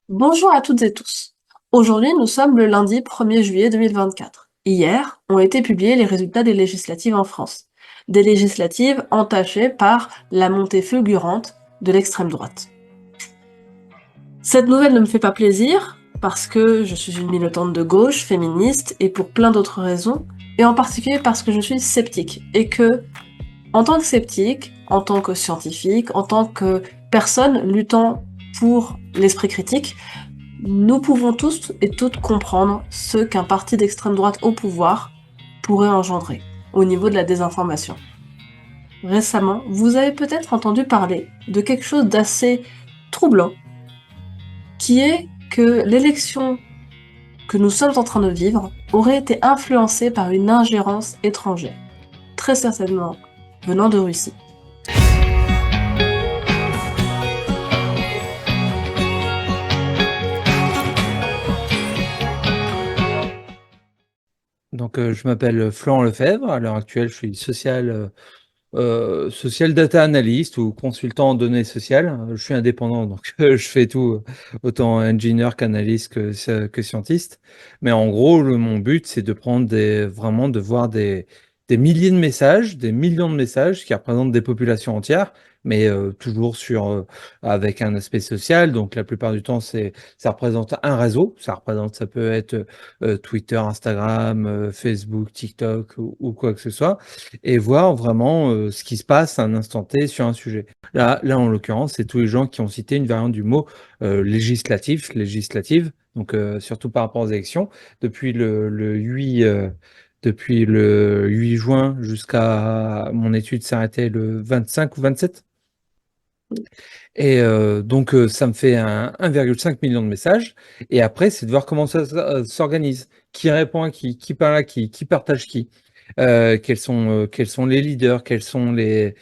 Bonjour à toutes et tous. Aujourd'hui, nous sommes le lundi 1er juillet 2024. Hier ont été publiés les résultats des législatives en France. Des législatives entachées par la montée fulgurante de l'extrême droite. Cette nouvelle ne me fait pas plaisir parce que je suis une militante de gauche, féministe et pour plein d'autres raisons, et en particulier parce que je suis sceptique et que, en tant que sceptique, en tant que scientifique, en tant que personne luttant pour l'esprit critique, nous pouvons tous et toutes comprendre ce qu'un parti d'extrême droite au pouvoir pourrait engendrer au niveau de la désinformation. Récemment, vous avez peut-être entendu parler de quelque chose d'assez troublant, qui est que l'élection que nous sommes en train de vivre aurait été influencée par une ingérence étrangère, très certainement venant de Russie. Je m'appelle Florent Lefebvre. À l'heure actuelle, je suis social data analyst ou consultant en données sociales. Je suis indépendant, donc je fais tout, autant ingénieur qu'analyste que scientiste. Mais en gros, mon but, c'est de prendre vraiment de voir des milliers de messages, des millions de messages qui représentent des populations entières, mais toujours avec un aspect social. Donc la plupart du temps, ça représente un réseau. Ça peut être Twitter, Instagram, Facebook, TikTok ou quoi que ce soit, et voir vraiment ce qui se passe à un instant T sur un sujet. Là en l'occurrence, c'est tous les gens qui ont cité une variante du mot législative, donc surtout par rapport aux élections, depuis depuis le 8 juin jusqu'à mon étude s'arrêtait le 25 ou 27. Et ça me fait 1,5 million de messages. Et après, c'est de voir comment ça s'organise. Qui répond à qui parle à qui partage qui. Quels sont les leaders, quels sont les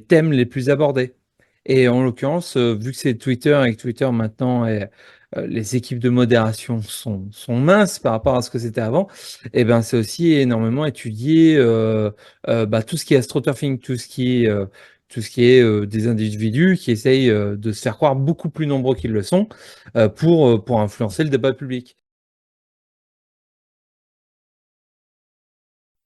thèmes les plus abordés. Et en l'occurrence, vu que c'est Twitter et que Twitter maintenant, les équipes de modération sont minces par rapport à ce que c'était avant, et ben c'est aussi énormément étudié tout ce qui est astroturfing, tout ce qui est des individus qui essayent de se faire croire beaucoup plus nombreux qu'ils le sont pour influencer le débat public.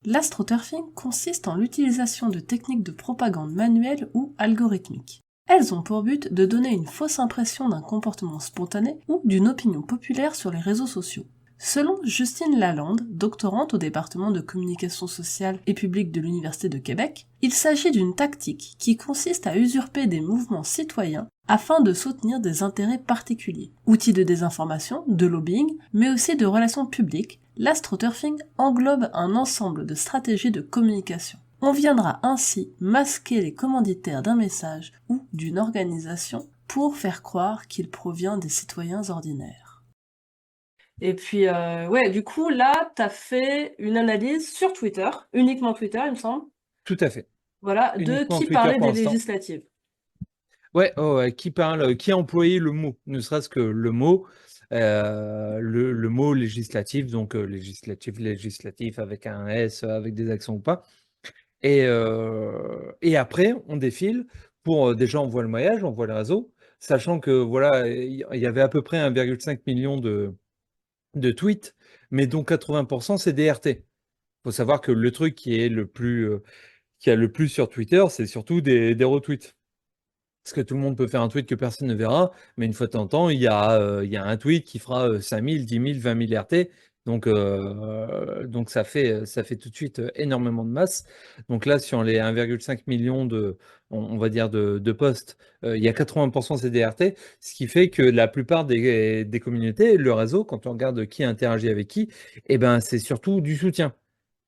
L'astroturfing consiste en l'utilisation de techniques de propagande manuelle ou algorithmique. Elles ont pour but de donner une fausse impression d'un comportement spontané ou d'une opinion populaire sur les réseaux sociaux. Selon Justine Lalande, doctorante au département de communication sociale et publique de l'Université de Québec, il s'agit d'une tactique qui consiste à usurper des mouvements citoyens afin de soutenir des intérêts particuliers. Outil de désinformation, de lobbying, mais aussi de relations publiques, l'astroturfing englobe un ensemble de stratégies de communication. On viendra ainsi masquer les commanditaires d'un message ou d'une organisation pour faire croire qu'il provient des citoyens ordinaires. Et puis, ouais, du coup, là, tu as fait une analyse sur Twitter, uniquement Twitter, il me semble, Tout à fait. voilà, de Uniquement qui Twitter parlait pour des l'instant. législatives. Ouais, oh, ouais, qui parle, qui a employé le mot, ne serait-ce que le mot, le mot législatif, donc législatif avec un S, avec des accents ou pas. Et après, on défile pour déjà on voit le maillage, on voit le réseau, sachant que voilà, il y avait à peu près 1,5 million de tweets, mais dont 80% c'est des RT. Faut savoir que le truc qui a le plus sur Twitter, c'est surtout des retweets. Parce que tout le monde peut faire un tweet que personne ne verra, mais une fois de temps en temps, il y a un tweet qui fera 5000, 10 000, 20 000 RT. Donc ça fait tout de suite énormément de masse. Donc là, sur les 1,5 million on va dire de posts, il y a 80% c'est des RT, ce qui fait que la plupart des communautés, le réseau, quand on regarde qui interagit avec qui, eh ben, c'est surtout du soutien.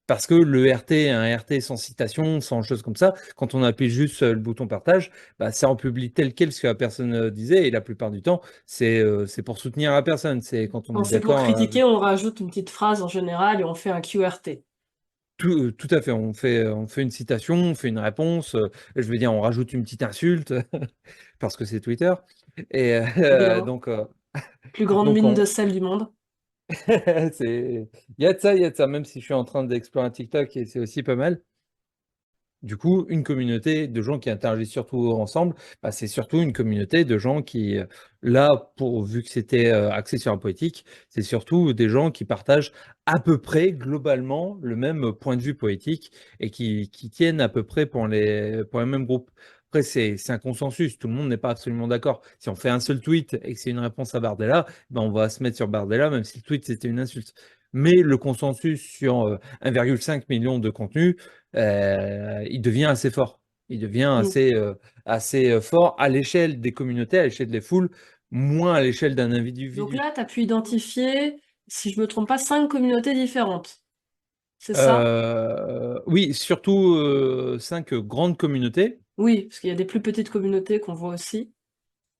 Parce que le RT, un RT sans citation, sans choses comme ça, quand on appuie juste sur le bouton partage, bah, ça en publie tel quel ce que la personne disait. Et la plupart du temps, c'est pour soutenir la personne. C'est quand on Quand est c'est pour d'accord. critiquer, on rajoute une petite phrase en général et on fait un QRT. Tout à fait. On fait une citation, on fait une réponse. Je veux dire, on rajoute une petite insulte parce que c'est Twitter. Et Évidemment. Plus grande donc mine de on, sel du monde. il y a de ça, il y a de ça. Même si je suis en train d'explorer un TikTok et c'est aussi pas mal. Du coup, une communauté de gens qui interagissent surtout ensemble, bah, c'est surtout une communauté de gens qui, là, vu que c'était axé sur la politique, c'est surtout des gens qui partagent à peu près globalement le même point de vue politique et qui tiennent à peu près pour les mêmes groupes. Après, c'est un consensus, tout le monde n'est pas absolument d'accord. Si on fait un seul tweet et que c'est une réponse à Bardella, ben on va se mettre sur Bardella, même si le tweet c'était une insulte. Mais le consensus sur 1,5 million de contenus, il devient assez fort. Il devient Mm. assez fort à l'échelle des communautés, à l'échelle des foules, moins à l'échelle d'un Donc individu. là, tu as pu identifier, si je me trompe pas, 5 communautés différentes. C'est ça? Oui, surtout 5 grandes communautés. Oui, parce qu'il y a des plus petites communautés qu'on voit aussi.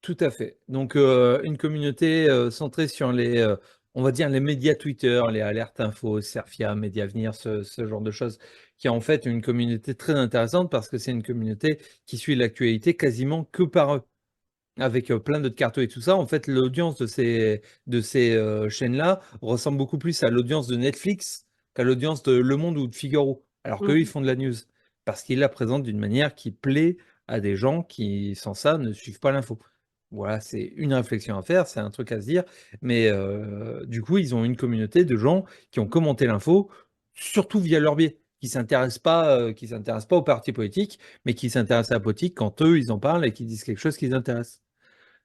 Tout à fait. Donc, une communauté centrée sur on va dire, les médias Twitter, les alertes info, Serfia, Mediavenir, ce genre de choses, qui est en fait une communauté très intéressante parce que c'est une communauté qui suit l'actualité quasiment que par eux, avec plein d'autres cartos et tout ça. En fait, l'audience de ces chaînes-là ressemble beaucoup plus à l'audience de Netflix qu'à l'audience de Le Monde ou de Figaro, alors qu'eux, ils Mhm. font de la news, parce qu'ils la présentent d'une manière qui plaît à des gens qui, sans ça, ne suivent pas l'info. Voilà, c'est une réflexion à faire, c'est un truc à se dire, mais du coup, ils ont une communauté de gens qui ont commenté l'info, surtout via leur biais, qui s'intéressent pas aux partis politiques, mais qui s'intéressent à la politique quand eux, ils en parlent et qui disent quelque chose qui les intéresse.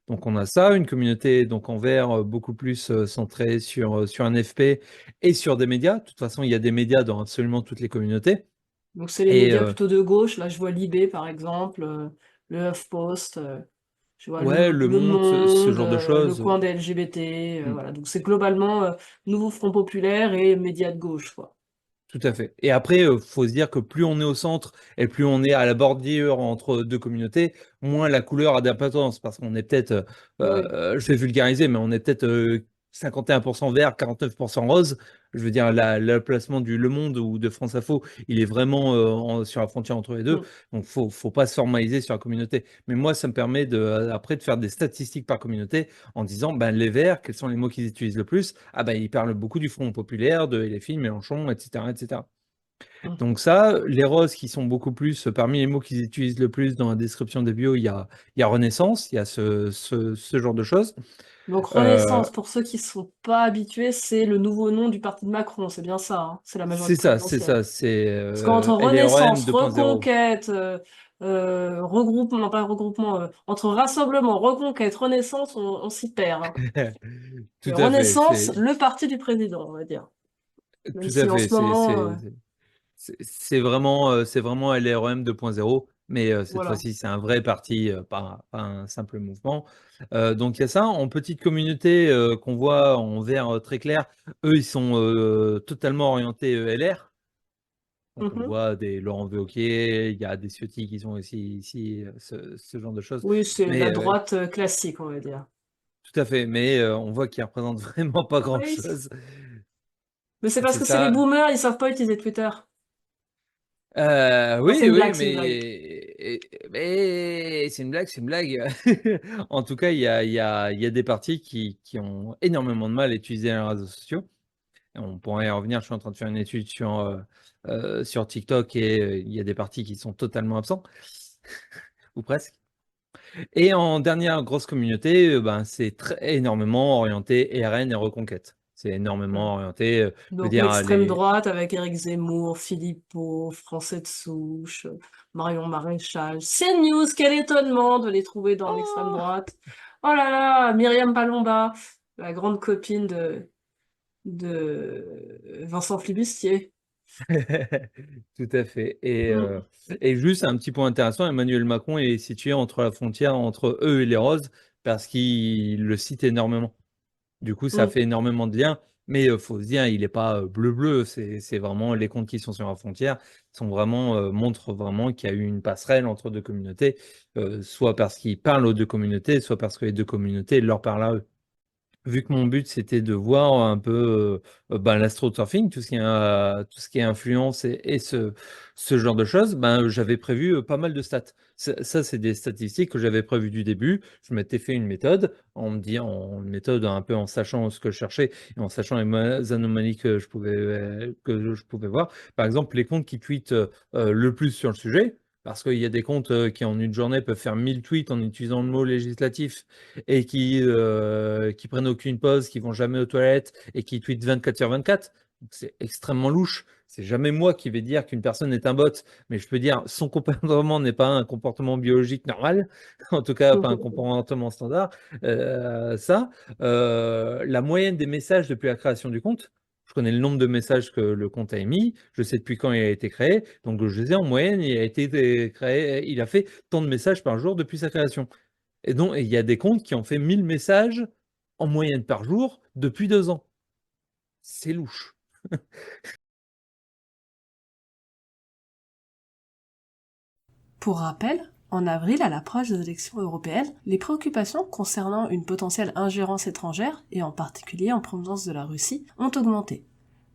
Donc on a ça, une communauté donc en vert beaucoup plus centrée sur un FP et sur des médias. De toute façon, il y a des médias dans absolument toutes les communautés. Donc c'est les Et médias plutôt de gauche. Là, je vois Libé, par exemple, le HuffPost, je vois ouais, Le Le Monde, ce Monde, genre de le choses. coin des LGBT. Hmm. Voilà. Donc c'est globalement Nouveau Front Populaire et médias de gauche, quoi. Tout à fait. Et après, faut se dire que plus on est au centre et plus on est à la bordure entre deux communautés, moins la couleur a d'importance. Parce qu'on est peut-être, Oui. je vais vulgariser, mais on est peut-être 51% vert, 49% rose. Je veux dire, le placement du Le Monde ou de France Info, il est vraiment sur la frontière entre les deux. Mm. Donc, faut pas se formaliser sur la communauté. Mais moi, ça me permet après de faire des statistiques par communauté en disant, ben, les Verts, quels sont les mots qu'ils utilisent le plus? Ah ben, ils parlent beaucoup du Front populaire, de LFI, Mélenchon, etc., etc. Mm. Donc ça, les roses qui sont beaucoup plus, parmi les mots qu'ils utilisent le plus dans la description des bios, il y a Renaissance, il y a ce genre de choses. Donc Euh, Renaissance, pour ceux qui ne sont pas habitués, c'est le nouveau nom du parti de Macron, c'est bien ça, hein. C'est la c'est majorité ça, c'est présidentielle. ça, c'est Parce qu'entre LREM Renaissance, 2.0. Reconquête, regroupement, non pas regroupement, entre Rassemblement, Reconquête, Renaissance, on s'y perd, hein. Tout à fait, Renaissance, le parti du président, on va dire. Même tout à si en fait, ce moment, c'est vraiment LREM 2.0, mais cette voilà. fois-ci, c'est un vrai parti, pas un simple mouvement. Donc il y a ça. En petite communauté qu'on voit en vert très clair, eux, ils sont totalement orientés LR. Donc on Mhm. voit des Laurent Wauquiez, il y a des Ciotti qui sont aussi ici, ce genre de choses. Oui, c'est la Mais droite classique, on va dire. tout à fait, mais on voit qu'ils représentent vraiment pas Oui. grand-chose. Mais c'est parce C'est que c'est les ça. boomers, ils savent pas utiliser Twitter. Non, c'est Oui, une oui, blague, c'est une blague. mais c'est une blague, c'est une blague. En tout cas, il y a des partis qui ont énormément de mal à utiliser les réseaux sociaux. Et on pourrait y revenir, je suis en train de faire une étude sur TikTok et il y a des partis qui sont totalement absents, ou presque. Et en dernière grosse communauté, ben, c'est énormément orienté RN et Reconquête. C'est énormément orienté, je veux Donc dire, l'extrême droite avec Éric Zemmour, Philippot, Français de souche, Marion Maréchal. CNews, quel étonnement de les trouver dans l'extrême Oh. droite. Oh là là, Myriam Palomba, la grande copine de Vincent Flibustier. Tout à fait. Et, Mm, euh, et juste un petit point intéressant, Emmanuel Macron est situé entre la frontière entre eux et les Roses parce qu'il le cite énormément. Du coup, ça mm. fait énormément de liens. Mais il faut se dire, il n'est pas bleu-bleu. C'est vraiment les comptes qui sont sur la frontière montrent vraiment qu'il y a eu une passerelle entre deux communautés, soit parce qu'ils parlent aux deux communautés, soit parce que les deux communautés leur parlent à eux. vu que mon but c'était de voir un peu l'astroturfing, tout ce qui est influence et ce genre de choses, ben, j'avais prévu pas mal de stats. Ça, c'est des statistiques que j'avais prévues du début. Je m'étais fait une méthode une méthode un peu en sachant ce que je cherchais et en sachant les anomalies que je pouvais voir. Par exemple, les comptes qui tweetent le plus sur le sujet. Parce qu'il y a des comptes qui, en une journée, peuvent faire 1000 tweets en utilisant le mot législatif et qui prennent aucune pause, qui vont jamais aux toilettes et qui tweetent 24 sur 24. C'est extrêmement louche. C'est jamais moi qui vais dire qu'une personne est un bot, mais je peux dire son comportement n'est pas un comportement biologique normal, en tout cas pas un comportement standard. La moyenne des messages depuis la création du compte, je connais le nombre de messages que le compte a émis, je sais depuis quand il a été créé, donc je sais en moyenne, il a été créé, il a fait tant de messages par jour depuis sa création. Et donc, il y a des comptes qui ont fait 1000 messages en moyenne par jour depuis 2 ans. C'est louche. Pour rappel, en avril, à l'approche des élections européennes, les préoccupations concernant une potentielle ingérence étrangère, et en particulier en provenance de la Russie, ont augmenté.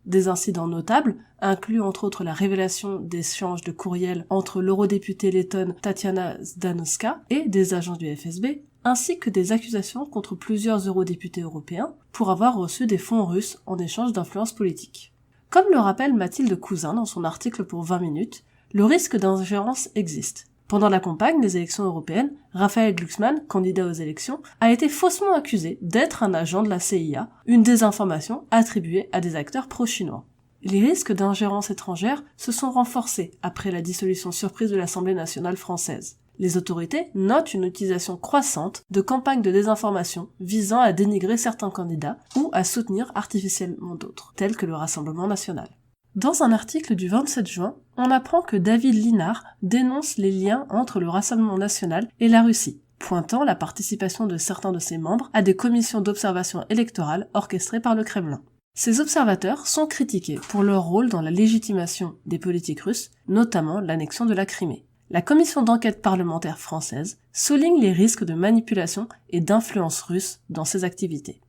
Des incidents notables incluent entre autres la révélation d'échanges de courriels entre l'eurodéputée lettonne Tatiana Zdanowska et des agents du FSB, ainsi que des accusations contre plusieurs eurodéputés européens pour avoir reçu des fonds russes en échange d'influence politique. Comme le rappelle Mathilde Cousin dans son article pour 20 minutes, le risque d'ingérence existe. Pendant la campagne des élections européennes, Raphaël Glucksmann, candidat aux élections, a été faussement accusé d'être un agent de la CIA, une désinformation attribuée à des acteurs pro-chinois. Les risques d'ingérence étrangère se sont renforcés après la dissolution surprise de l'Assemblée nationale française. Les autorités notent une utilisation croissante de campagnes de désinformation visant à dénigrer certains candidats ou à soutenir artificiellement d'autres, tels que le Rassemblement national. Dans un article du 27 juin, on apprend que David Linard dénonce les liens entre le Rassemblement national et la Russie, pointant la participation de certains de ses membres à des commissions d'observation électorale orchestrées par le Kremlin. Ces observateurs sont critiqués pour leur rôle dans la légitimation des politiques russes, notamment l'annexion de la Crimée. La commission d'enquête parlementaire française souligne les risques de manipulation et d'influence russe dans ces activités.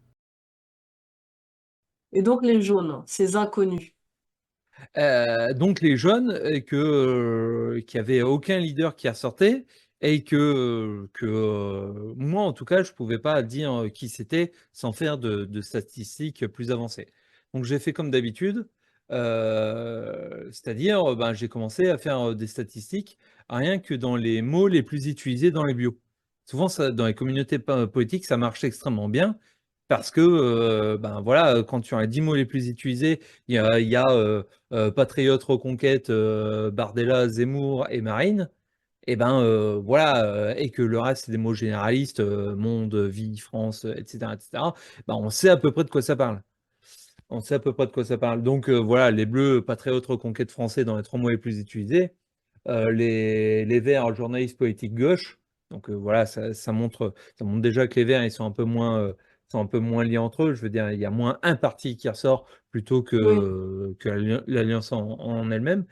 Et donc les jaunes, ces inconnus. Donc les jeunes, qui avait aucun leader qui ressortait et que moi, en tout cas, je pouvais pas dire qui c'était sans faire de statistiques plus avancées. Donc j'ai fait comme d'habitude, c'est-à-dire ben, j'ai commencé à faire des statistiques rien que dans les mots les plus utilisés dans les bios. Souvent, ça, dans les communautés politiques, ça marche extrêmement bien. Parce que, ben voilà, quand tu as les 10 mots les plus utilisés, il y a Patriote, Reconquête, Bardella, Zemmour et Marine, et ben voilà, et que le reste, c'est des mots généralistes, monde, vie, France, etc., etc., ben on sait à peu près de quoi ça parle. On sait à peu près de quoi ça parle. Donc voilà, les bleus, Patriote, Reconquête français dans les 3 mots les plus utilisés. Les Verts, journalistes politiques gauche. Donc voilà, ça montre déjà que les Verts, ils sont un peu moins liés entre eux. Je veux dire, il y a moins un parti qui ressort plutôt Oui. que l'alliance en elle-même.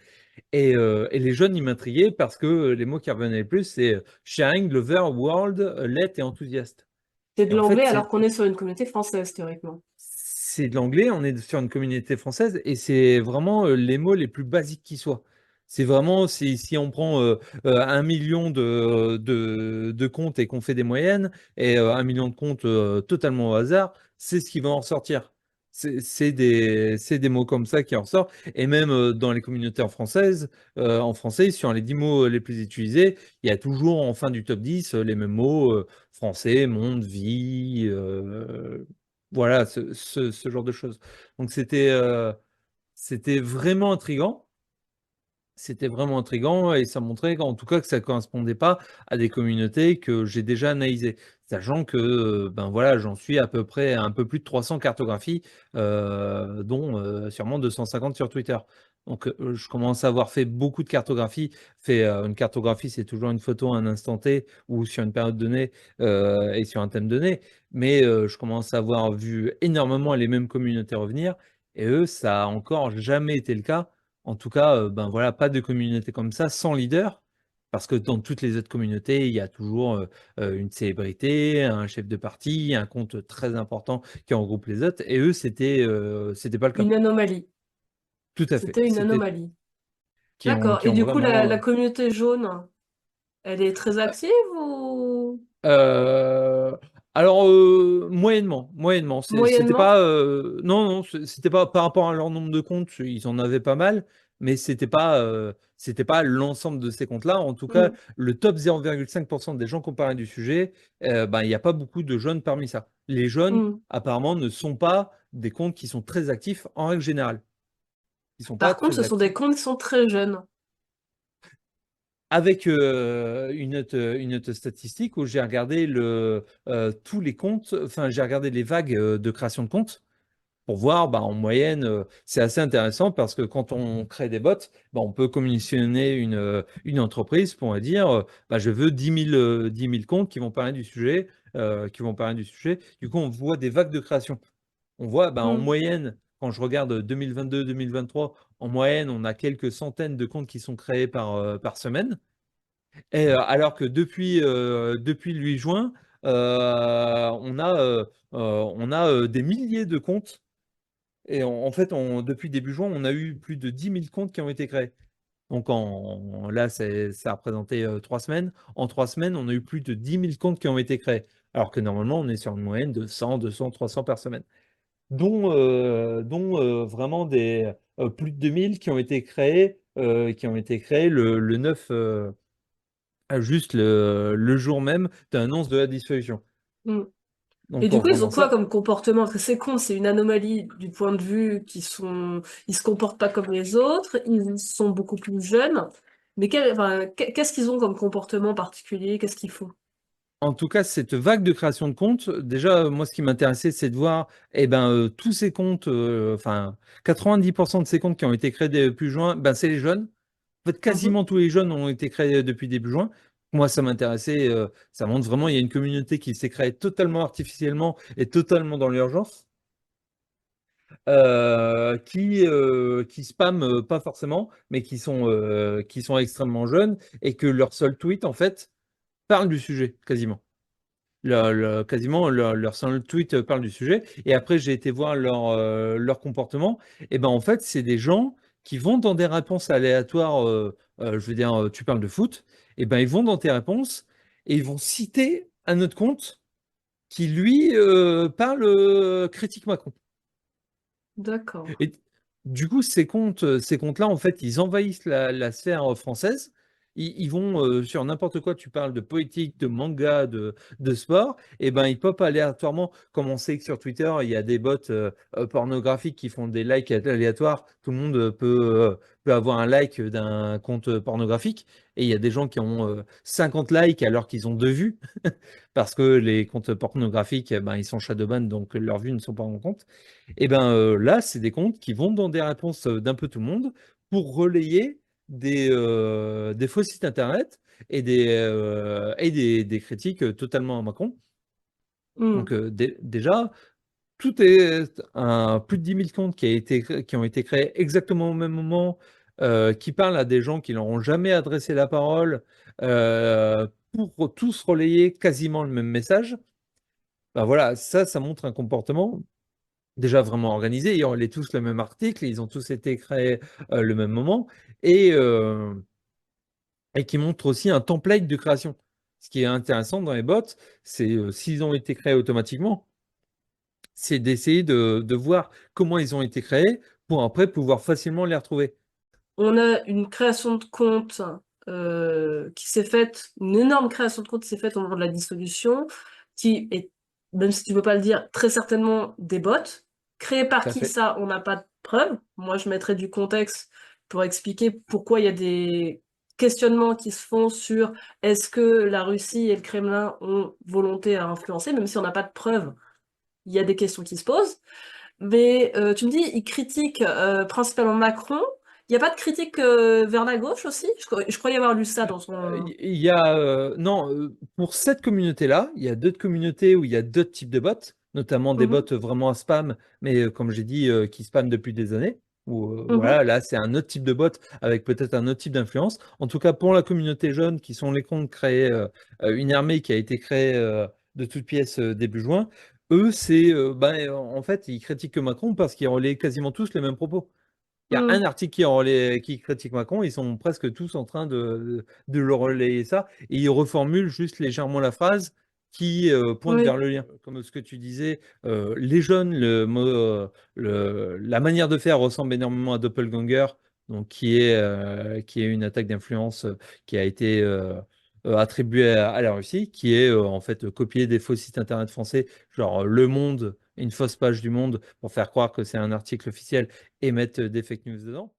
Et les jeunes, ils m'intriguaient parce que les mots qui revenaient le plus, c'est sharing, lover, world, let et enthousiaste. C'est Et de en fait, l'anglais alors qu'on est sur une communauté française, théoriquement. c'est de l'anglais, on est sur une communauté française et c'est vraiment les mots les plus basiques qui soient. C'est vraiment, si on prend 1 million de comptes et qu'on fait des moyennes, et 1 million de comptes totalement au hasard, c'est ce qui va en ressortir. C'est des mots comme ça qui en ressortent. Et même dans les communautés en français, sur les 10 mots les plus utilisés, il y a toujours en fin du top 10 les mêmes mots, français, monde, vie, voilà, ce genre de choses. Donc c'était vraiment intriguant. C'était vraiment intriguant et ça montrait en tout cas que ça ne correspondait pas à des communautés que j'ai déjà analysées. Sachant que ben voilà, j'en suis à peu près à un peu plus de 300 cartographies, dont sûrement 250 sur Twitter. Donc je commence à avoir fait beaucoup de cartographies. Une cartographie, c'est toujours une photo à un instant T ou sur une période donnée et sur un thème donné. Mais je commence à avoir vu énormément les mêmes communautés revenir. Et eux, ça a encore jamais été le cas. En tout cas, ben voilà, pas de communauté comme ça, sans leader. Parce que dans toutes les autres communautés, il y a toujours une célébrité, un chef de parti, un compte très important qui regroupe les autres. Et eux, c'était pas le cas. Une anomalie. Tout à fait. C'était une C'était anomalie. qui ont, D'accord. qui Et ont du coup, vraiment. la communauté jaune, elle est très active ou Euh, alors moyennement, moyennement. C'était moyennement? pas, non, non, c'était pas par rapport à leur nombre de comptes, ils en avaient pas mal, mais c'était pas l'ensemble de ces comptes-là. En tout cas, Hmm. le top 0,5% des gens qui ont parlé du sujet, ben, il n'y a pas beaucoup de jeunes parmi ça. Les jeunes, Hmm. apparemment, ne sont pas des comptes qui sont très actifs en règle générale. Ils sont pas Par contre, très ce sont des actifs. comptes qui sont très jeunes. Avec une autre statistique où j'ai regardé tous les comptes, enfin j'ai regardé les vagues de création de comptes pour voir, bah, en moyenne, c'est assez intéressant parce que quand on crée des bots, bah, on peut commissionner une entreprise pour dire, bah, je veux 10 000 comptes qui vont parler du sujet, qui vont parler du sujet. Du coup, on voit des vagues de création. On voit, bah, en Hmm. moyenne, quand je regarde 2022-2023, en moyenne, on a quelques centaines de comptes qui sont créés par semaine. Et, alors que depuis le 8 juin, on a des milliers de comptes. Et en fait, depuis début juin, on a eu plus de 10 000 comptes qui ont été créés. Donc là, ça a représenté 3 semaines. En 3 semaines, on a eu plus de 10 000 comptes qui ont été créés. Alors que normalement, on est sur une moyenne de 100, 200, 300 par semaine. Dont vraiment plus de 2000 qui ont été créés le 9, juste le jour même de l'annonce de la dissolution. Hmm. Et Donc du pour coup, ils ont vraiment quoi ça, comme comportement? Parce que ces comptes, c'est une anomalie du point de vue ils se comportent pas comme les autres, ils sont beaucoup plus jeunes. Mais qu'est-ce qu'ils ont comme comportement particulier? Qu'est-ce qu'ils font? en tout cas, cette vague de création de comptes, déjà, moi, ce qui m'intéressait, c'est de voir tous ces comptes, enfin, 90% de ces comptes qui ont été créés depuis juin, ben, c'est les jeunes. En fait, Mhm. quasiment tous les jeunes ont été créés depuis début juin. Moi, ça m'intéressait, ça montre vraiment, il y a une communauté qui s'est créée totalement artificiellement et totalement dans l'urgence. Qui spamment pas forcément, mais qui sont extrêmement jeunes et que leur seul tweet, en fait, parle du sujet, quasiment. Quasiment, leur seul tweet parle du sujet. Et après, j'ai été voir leur comportement. Et ben, en fait, c'est des gens qui vont dans des réponses aléatoires. Je veux dire, tu parles de foot. Et ben, ils vont dans tes réponses et ils vont citer un autre compte qui, lui, parle critique Macron. D'accord. Et du coup, ces comptes-là, en fait, ils envahissent la sphère française. Ils vont sur n'importe quoi. Tu parles de politique, de manga, de sport. Et ben, ils pop aléatoirement. Comme on sait que sur Twitter, il y a des bots pornographiques qui font des likes aléatoires. Tout le monde peut avoir un like d'un compte pornographique. Et il y a des gens qui ont 50 likes alors qu'ils ont 2 vues. Parce que les comptes pornographiques, ben, ils sont shadowban, donc leurs vues ne sont pas en compte. Et ben là, c'est des comptes qui vont dans des réponses d'un peu tout le monde pour relayer des faux sites internet des critiques totalement à Macron. Hmm. Donc déjà, tout est plus de 10 000 comptes qui ont été créés exactement au même moment, qui parlent à des gens qui n'auront jamais adressé la parole, pour tous relayer quasiment le même message. Ben voilà, ça montre un comportement déjà vraiment organisés. Ils ont les tous le même article, ils ont tous été créés le même moment et, euh, et qui montre aussi un template de création. Ce qui est intéressant dans les bots, c'est s'ils ont été créés automatiquement, c'est d'essayer de voir comment ils ont été créés pour après pouvoir facilement les retrouver. On a une création de compte qui s'est faite, une énorme création de compte qui s'est faite au moment de la dissolution, qui est, même si tu veux pas le dire, très certainement des bots. Créés par Tout à qui fait. ça, on n'a pas de preuve. Moi, je mettrais du contexte pour expliquer pourquoi il y a des questionnements qui se font sur est-ce que la Russie et le Kremlin ont volonté à influencer, même si on n'a pas de preuves, il y a des questions qui se posent. Mais tu me dis, il critique principalement Macron. Il n'y a pas de critique vers la gauche aussi? Je croyais avoir lu ça dans son... Il y a, non, pour cette communauté-là, il y a d'autres communautés où il y a d'autres types de bots, notamment des bots Mhm. vraiment à spam, mais comme j'ai dit, qui spamment depuis des années, Ou Mmh. voilà, là, c'est un autre type de bot avec peut-être un autre type d'influence. En tout cas, pour la communauté jeune, qui sont les comptes créés, une armée qui a été créée de toutes pièces début juin, eux, c'est, en fait, ils critiquent que Macron parce qu'ils relaient quasiment tous les mêmes propos. Il y a Mmh. un article qui critique Macron, ils sont presque tous en train de le relayer ça, et ils reformulent juste légèrement la phrase qui pointe vers Oui. le lien. Comme ce que tu disais, les jeunes, la manière de faire ressemble énormément à Doppelganger, donc qui est une attaque d'influence qui a été attribuée à la Russie, qui est en fait copier des faux sites internet français, genre Le Monde, une fausse page du Monde, pour faire croire que c'est un article officiel et mettre des fake news dedans.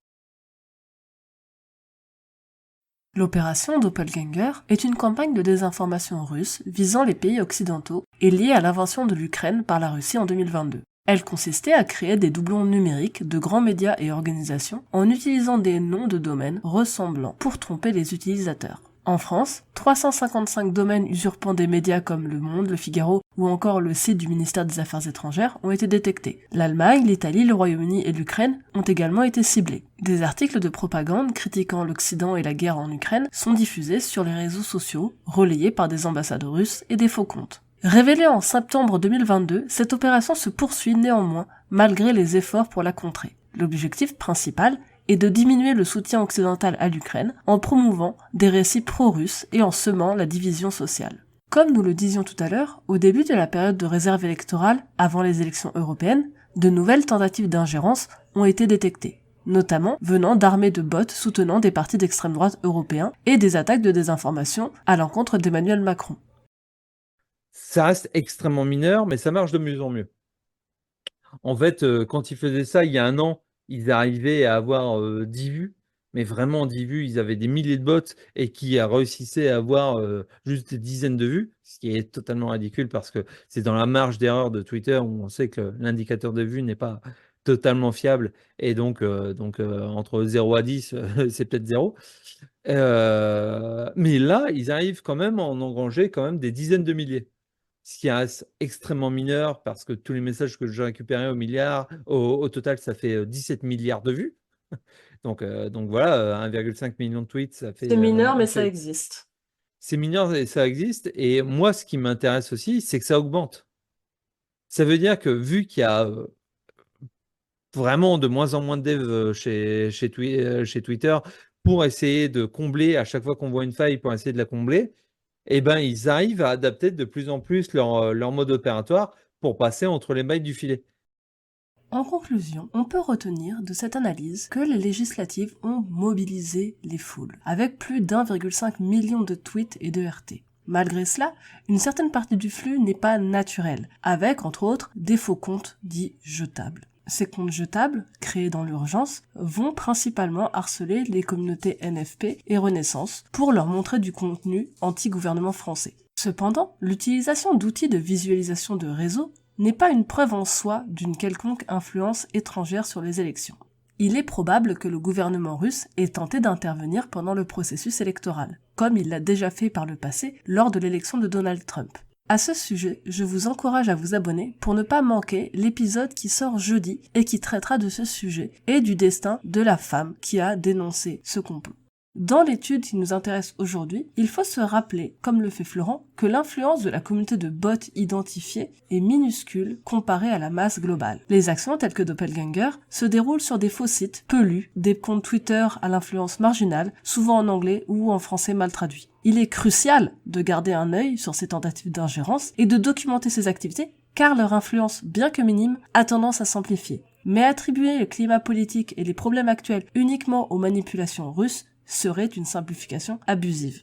L'opération Doppelganger est une campagne de désinformation russe visant les pays occidentaux et liée à l'invasion de l'Ukraine par la Russie en 2022. Elle consistait à créer des doublons numériques de grands médias et organisations en utilisant des noms de domaines ressemblants pour tromper les utilisateurs. En France, 355 domaines usurpant des médias comme Le Monde, Le Figaro ou encore le site du ministère des Affaires étrangères ont été détectés. L'Allemagne, l'Italie, le Royaume-Uni et l'Ukraine ont également été ciblés. Des articles de propagande critiquant l'Occident et la guerre en Ukraine sont diffusés sur les réseaux sociaux, relayés par des ambassades russes et des faux comptes. Révélée en septembre 2022, cette opération se poursuit néanmoins malgré les efforts pour la contrer. L'objectif principal est de diminuer le soutien occidental à l'Ukraine en promouvant des récits pro-russes et en semant la division sociale. Comme nous le disions tout à l'heure, au début de la période de réserve électorale, avant les élections européennes, de nouvelles tentatives d'ingérence ont été détectées, notamment venant d'armées de bots soutenant des partis d'extrême droite européens et des attaques de désinformation à l'encontre d'Emmanuel Macron. Ça reste extrêmement mineur, mais ça marche de mieux en mieux. En fait, quand ils faisaient ça il y a un an, ils arrivaient à avoir 10 vues, mais vraiment 10 vues, ils avaient des milliers de bots et qui réussissaient à avoir juste des dizaines de vues, ce qui est totalement ridicule parce que c'est dans la marge d'erreur de Twitter où on sait que l'indicateur de vues n'est pas totalement fiable, et donc entre 0 à 10, c'est peut-être 0. Mais là, ils arrivent quand même à en engranger quand même des dizaines de milliers. Ce qui reste extrêmement mineur parce que tous les messages que j'ai récupérés au total, ça fait 17 milliards de vues. Donc voilà, 1,5 million de tweets, C'est mineur, mais ça existe. c'est mineur et ça existe. Et moi, ce qui m'intéresse aussi, c'est que ça augmente. Ça veut dire que vu qu'il y a vraiment de moins en moins de devs chez Twitter pour essayer de combler, à chaque fois qu'on voit une faille, pour essayer de la combler, eh ben, ils arrivent à adapter de plus en plus leur mode opératoire pour passer entre les mailles du filet. En conclusion, on peut retenir de cette analyse que les législatives ont mobilisé les foules, avec plus d'1,5 million de tweets et de RT. Malgré cela, une certaine partie du flux n'est pas naturelle, avec entre autres des faux comptes dits jetables. Ces comptes jetables, créés dans l'urgence, vont principalement harceler les communautés NFP et Renaissance pour leur montrer du contenu anti-gouvernement français. Cependant, l'utilisation d'outils de visualisation de réseau n'est pas une preuve en soi d'une quelconque influence étrangère sur les élections. Il est probable que le gouvernement russe ait tenté d'intervenir pendant le processus électoral, comme il l'a déjà fait par le passé lors de l'élection de Donald Trump. À ce sujet, je vous encourage à vous abonner pour ne pas manquer l'épisode qui sort jeudi et qui traitera de ce sujet et du destin de la femme qui a dénoncé ce complot. Dans l'étude qui nous intéresse aujourd'hui, il faut se rappeler, comme le fait Florent, que l'influence de la communauté de bots identifiés est minuscule comparée à la masse globale. Les actions telles que Doppelganger se déroulent sur des faux sites, peu lus, des comptes Twitter à l'influence marginale, souvent en anglais ou en français mal traduit. Il est crucial de garder un œil sur ces tentatives d'ingérence et de documenter ces activités, car leur influence, bien que minime, a tendance à s'amplifier. Mais attribuer le climat politique et les problèmes actuels uniquement aux manipulations russes serait une simplification abusive.